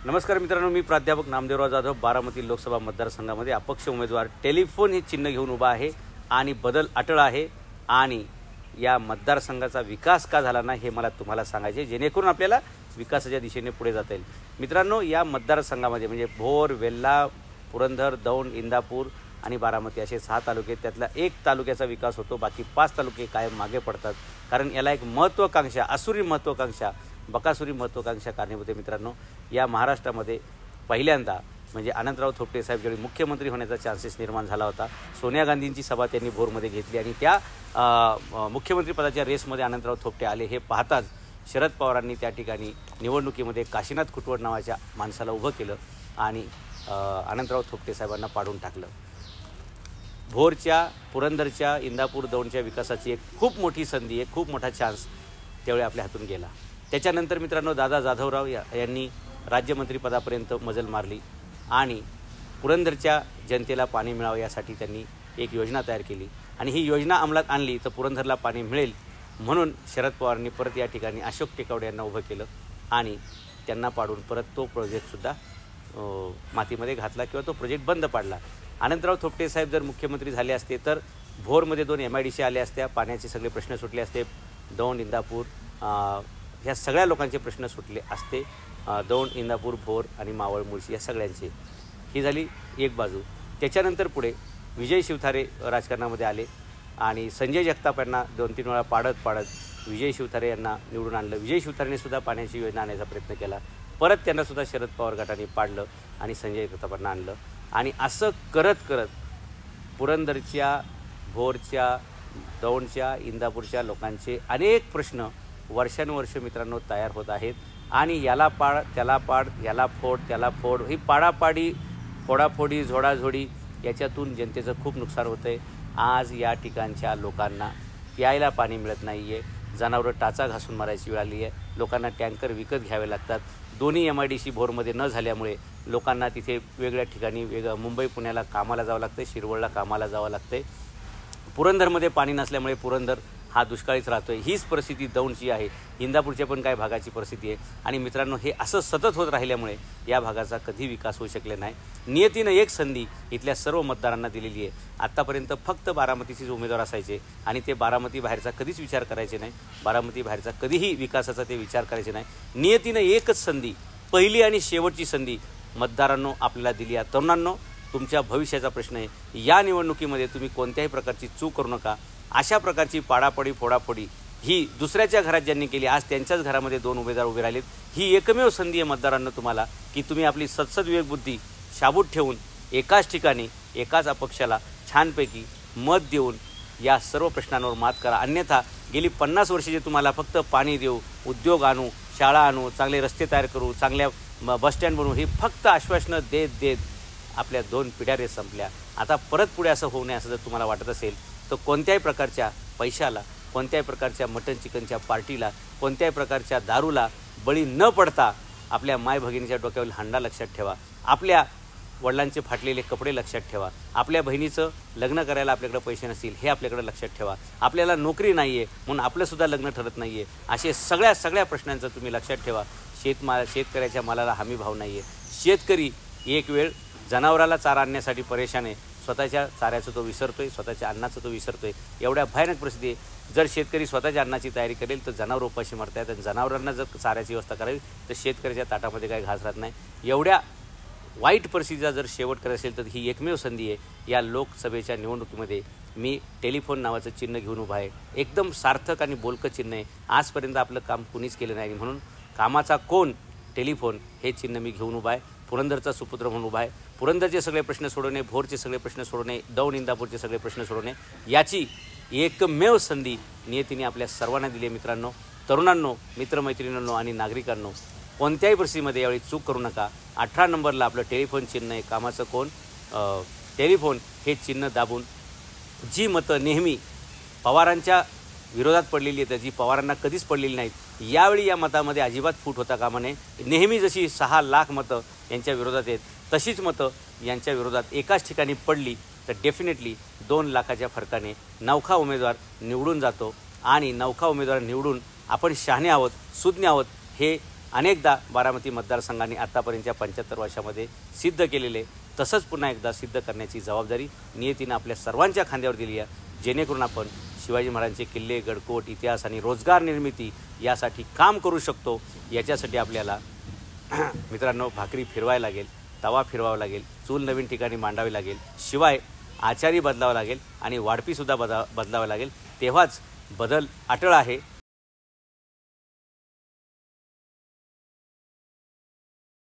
नमस्कार मित्रांनो, मी प्राध्यापक नामदेवराव जाधव बारामती लोकसभा मतदारसंघामध्ये अपक्ष उमेदवार टेलिफोन हे चिन्ह घेऊन उभा आहे आणि बदल अटळ आहे आणि या मतदारसंघाचा विकास का झाला नाही हे मला तुम्हाला सांगायचे, जेणेकरून आपल्याला विकासाच्या दिशेने पुढे जाता येईल। मित्रांनो, या मतदारसंघामध्ये म्हणजे भोर, वेल्हा, पुरंदर, दौंड, इंदापूर आणि बारामती असे 6 तालुके, त्यातला एक तालुक्याचा विकास होतो, बाकी 5 तालुके कायम मागे पडतात। कारण याला एक महत्त्वाकांक्षा, आसुरी महत्त्वाकांक्षा, बकासुरी महत्त्वाकांक्षा कारणीभूत आहे। मित्रांनो, या महाराष्ट्रामध्ये पहिल्यांदा म्हणजे अनंतराव थोपटे साहेब ज्यावेळी मुख्यमंत्री होण्याचा चान्सेस निर्माण झाला होता, सोनिया गांधींची सभा त्यांनी भोरमध्ये घेतली आणि त्या मुख्यमंत्रीपदाच्या रेसमध्ये अनंतराव थोपटे आले हे पाहताच शरद पवारांनी त्या ठिकाणी निवडणुकीमध्ये काशीनाथ खुटवड नावाच्या माणसाला उभं केलं आणि अनंतराव थोपटे साहेबांना पाडून टाकलं। भोरच्या, पुरंदरच्या, इंदापूर, दौंडच्या विकासाची एक खूप मोठी संधी, एक खूप मोठा चान्स त्यावेळी आपल्या हातून गेला। त्याच्यानंतर मित्रांनो, दादा जाधवराव यांनी राज्यमंत्रीपदापर्यंत मजल मारली आणि पुरंदरच्या जनतेला पाणी मिळावं यासाठी त्यांनी एक योजना तयार केली आणि ही योजना अंमलात आणली तर पुरंदरला पाणी मिळेल म्हणून शरद पवारांनी परत या ठिकाणी अशोक टेकवडे यांना उभं केलं आणि त्यांना पाडून परत तो प्रोजेक्टसुद्धा मातीमध्ये घातला किंवा तो प्रोजेक्ट बंद पाडला। अनंतराव थोपटे साहेब जर मुख्यमंत्री झाले असते तर भोरमध्ये 2 MIDC आले असत्या, पाण्याचे सगळे प्रश्न सुटले असते, दौंड, इंदापूर ह्या सगळ्या लोकांचे प्रश्न सुटले असते, दौंड, इंदापूर, भोर आणि मावळ, मुळशी या सगळ्यांचे। ही झाली एक बाजू। त्याच्यानंतर पुढे विजय शिवतारे राजकारणामध्ये आले आणि संजय जगताप यांना 2-3 वेळा पाडत विजय शिवतारे यांना निवडून आणलं। विजय शिवतारेने सुद्धा पाण्याची योजना आणण्याचा प्रयत्न केला, परत त्यांना सुद्धा शरद पवार गटाने पाडलं आणि संजय जगतापांना आणलं आणि असं करत पुरंदरच्या, भोरच्या, दौंडच्या, इंदापूरच्या लोकांचे अनेक प्रश्न वर्षानुवर्ष मित्रांनो तयार होत आहेत आणि याला पाड, त्याला पाड, याला फोड, त्याला फोड, ही पाडापाडी, फोडाफोडी, झोडाझोडी याच्यातून जनतेचं खूप नुकसान होतं आहे। आज या ठिकाणच्या लोकांना प्यायला पाणी मिळत नाही आहे, जनावरं टाचा घासून मारायची वेळ आली आहे, लोकांना टँकर विकत घ्यावे लागतात। दोन्ही MIDC भोरमध्ये न झाल्यामुळे लोकांना तिथे वेगळ्या ठिकाणी मुंबई पुण्याला कामाला जावं लागतं, शिरवळला कामाला जावं लागतं। पुरंदरमध्ये पाणी नसल्यामुळे पुरंदर हा दुष्काळीच राहतोय। हीच परिस्थिती दौंडची आहे, इंदापूरच्या पण काही भागाची परिस्थिती आहे आणि मित्रांनो हे असं सतत होत राहिल्यामुळे या भागाचा कधी विकास होऊ शकले नाही। नियतीनं एक संधी इथल्या सर्व मतदारांना दिलेली आहे। आत्तापर्यंत फक्त बारामतीचेच उमेदवार असायचे आणि ते बारामती बाहेरचा कधीच विचार करायचे नाही, बारामती बाहेरचा कधीही विकासाचा ते विचार करायचे नाही। नियतीनं एकच संधी, पहिली आणि शेवटची संधी मतदारांनो आपल्याला दिली आहे। तरुणांनो, तुमच्या भविष्याचा प्रश्न आहे, या निवडणुकीमध्ये तुम्ही कोणत्याही प्रकारची चूक करू नका। अशा प्रकारची पाडापडी, फोडाफोडी ही दुसऱ्याच्या घरात ज्यांनी केली, आज त्यांच्याच घरामध्ये 2 उमेदवार उभे राहिलेत। ही एकमेव संधी आहे मतदारांना तुम्हाला की तुम्ही आपली सद्सद्विवेक बुद्धी शाबूत ठेवून एकाच ठिकाणी एकाच अपक्षाला छानपैकी मत देऊन या सर्व प्रश्नांवर मात करा। अन्यथा गेली 50 वर्षे जे तुम्हाला फक्त पाणी देऊ, उद्योग आणू, शाळा आणू, चांगले रस्ते तयार करू, चांगल्या बसस्टँड बनवू, ही फक्त आश्वासनं देत आपल्या 2 पिढ्या रे संपल्या। आता परत पुढे असं होऊ नये असं जर तुम्हाला वाटत असेल तर कोणत्याही प्रकारच्या पैशाला, कोणत्याही प्रकारच्या मटन चिकनच्या पार्टीला, कोणत्याही प्रकारच्या दारूला बळी न पडता आपल्या माय भगिनीच्या डोक्यावरील हंडा लक्षात ठेवा, आपल्या वडिलांचे फाटलेले कपडे लक्षात ठेवा, आपल्या बहिणीचं लग्न करायला आपल्याकडे पैसे नसतील हे आपल्याकडे लक्षात ठेवा, आपल्याला नोकरी नाही आहे म्हणून आपलंसुद्धा लग्न ठरत नाही आहे, असे सगळ्या प्रश्नांचं तुम्ही लक्षात ठेवा। शेतकऱ्याच्या मालाला हमी भाव नाही आहे, शेतकरी एक वेळ जनावराला चारा आणण्यासाठी परेशान आहे, स्वतःच्या चाऱ्याचं तो विसरतोय, स्वतःच्या अन्नाचं तो विसरतोय। एवढ्या भयानक परिस्थिती आहे। जर शेतकरी स्वतःच्या अन्नाची तयारी करेल तर जनावर उपाशी मरतात आणि जनावरांना जर चाऱ्याची व्यवस्था करावी तर शेतकऱ्याच्या ताटामध्ये काही घास राहत नाही। एवढ्या वाईट परिस्थितीचा जर शेवट करायचा असेल तर ही एकमेव संधी आहे। या लोकसभेच्या निवडणुकीमध्ये मी टेलिफोन नावाचं चिन्ह घेऊन उभा आहे, एकदम सार्थक आणि बोलकं चिन्ह आहे। आजपर्यंत आपलं काम कुणीच केलं नाही म्हणून कामाचा कोण टेलिफोन हे चिन्ह मी घेऊन उभा आहे। पुरंदरचा सुपुत्र म्हणून उभा आहे। पुरंदरचे सगळे प्रश्न सोडवणे, भोरचे सगळे प्रश्न सोडवणे, दौंड इंदापूरचे सगळे प्रश्न सोडवणे याची एकमेव संधी नियतीने आपल्या सर्वांना दिली आहे। मित्रांनो, तरुणांनो, मित्रमैत्रिणींनो आणि नागरिकांनो, कोणत्याही परिस्थितीमध्ये यावेळी चूक करू नका। 18 नंबरला आपलं टेलिफोन चिन्ह आहे, कामाचं कोण टेलिफोन हे चिन्ह दाबून जी मतं नेहमी पवारांच्या विरोधात पडलेली आहेत, जी पवारांना कधीच पडलेली नाहीत, यावेळी या मतामध्ये अजिबात फूट होता कामा नये। नेहमी जशी 6 लाख मतं यांच्या विरोधात आहेत तशीच मतं यांच्या विरोधात एकाच ठिकाणी पडली तर डेफिनेटली 2 लाखाच्या फरकाने नवखा उमेदवार निवडून जातो आणि नवखा उमेदवार निवडून आपण शहाणे आहोत, सुज्ञ आहोत हे अनेकदा बारामती मतदारसंघाने आत्तापर्यंतच्या 75 वर्षामध्ये सिद्ध केलेले, तसंच पुन्हा एकदा सिद्ध करण्याची जबाबदारी नियतीनं आपल्या सर्वांच्या खांद्यावर दिली आहे, जेणेकरून आपण शिवाजी महाराजांचे किल्ले, गडकोट, इतिहास आणि रोजगार निर्मिती यासाठी काम करू शकतो। याच्यासाठी आपल्याला मित्रांनो भाकरी फिरवायला लागेल, तवा फिरवावा लागेल, चूल नवीन ठिकाणी मांडावी लागेल, शिवाय आचारी बदलावा लागेल आणि वाढपीसुद्धा बदलावा लागेल, तेव्हाच बदल अटळ आहे।